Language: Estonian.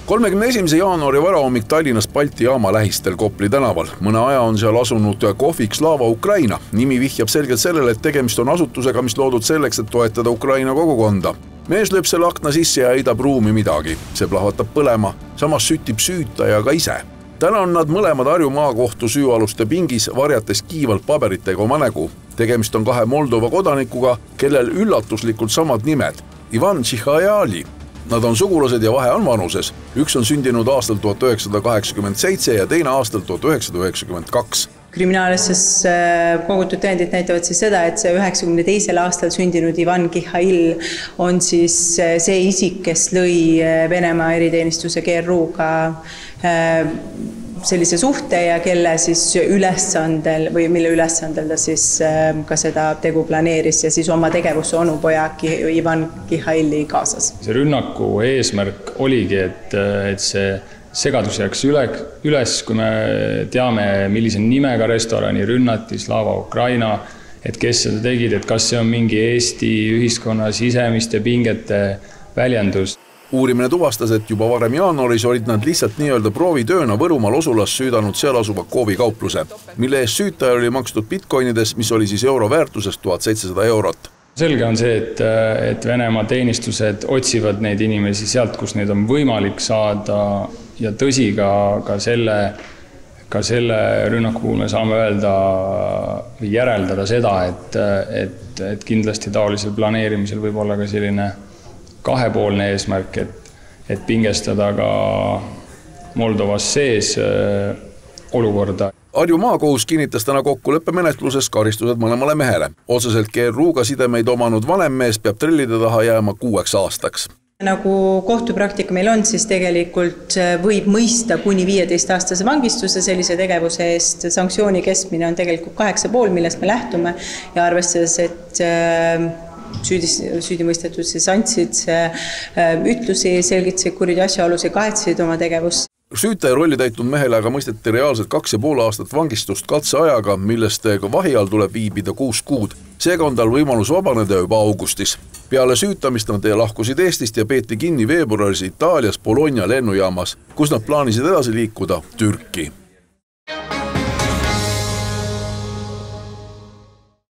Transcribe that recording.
31. jaanuari varahommik Tallinnas Balti jaama lähistel Kopli tänaval. Mõne aja on seal asunud kohvik Slava Ukraina. Nimi vihjab selgelt sellele, et tegemist on asutusega, mis loodud selleks, et toetada Ukraina kogukonda. Mees lööb selle akna sisse ja heidab ruumi midagi. See plahvatab põlema, samas süttib süütaja ka ise. Täna on nad mõlemad Harju maakohtu süüaluste pingis, varjates kiivalt paberitega oma nägu. Tegemist on 2 Moldova kodanikuga, kellel üllatuslikult samad nimed. Ivan Tšihhajali. Nad on sugulased ja vahe on vanuses. Üks on sündinud aastal 1987 ja teine aastal 1992. Kriminaalasjas kogutud tõendid näitavad siis seda, et see 92. aastal sündinud Ivan Kihhail on siis see isik, kes lõi Venemaa eriteenistuse GRU-ga sellise suhte ja kelle siis ülesandel või mille ülesandel ta siis ka seda tegu planeeris ja siis oma tegevusse onupoja Ivan Kihhaili kaasas. See rünnaku eesmärk oligi, et see segadus jääks üles, kui me teame, millise nimega restorani rünnati, Slava Ukraina, et kes seda tegid, et kas see on mingi Eesti ühiskonna sisemiste pingete väljendus. Uurimine tuvastas, et juba varem jaanuaris olid nad lihtsalt nii-öelda proovitööna Võrumaal Osulas süüdanud seal asuva Koovi kaupluse, mille eest süütaja oli makstud bitcoinides, mis oli siis euro väärtuses 1700 eurot. Selge on see, et Venemaa teenistused otsivad neid inimesi sealt, kus neid on võimalik saada ja tõsi ka selle rünnaku puhul me saame öelda või järeldada seda, et kindlasti taolisel planeerimisel võib olla ka selline kahepoolne eesmärk, et pingestada ka Moldovas sees olukorda. Harju maakohus kinnitas täna kokkuleppemenetluses karistused mõlemale mehele. Otseselt GRU-ga sidemeid omanud vanem mees peab trellide taha jääma 6 aastaks. Nagu kohtupraktika meil on, siis tegelikult võib mõista kuni 15-aastase vangistuse sellise tegevuse eest. Sanktsiooni keskmine on tegelikult 8,5, millest me lähtume ja arvestades, et süüdimõistetud siis andsid ütlusi, selgitasid kuriteo asjaolusid, kahetsesid oma tegevust. Süütaja rolli täitnud mehele aga mõisteti reaalselt 2,5 aastat vangistust katseajaga, millest vahi all tuleb viibida 6 kuud. Seega on tal võimalus vabaneda juba augustis. Peale süütamist nad lahkusid Eestist ja peeti kinni veebruaris Itaalias Bologna lennujaamas, kus nad plaanisid edasi liikuda Türki.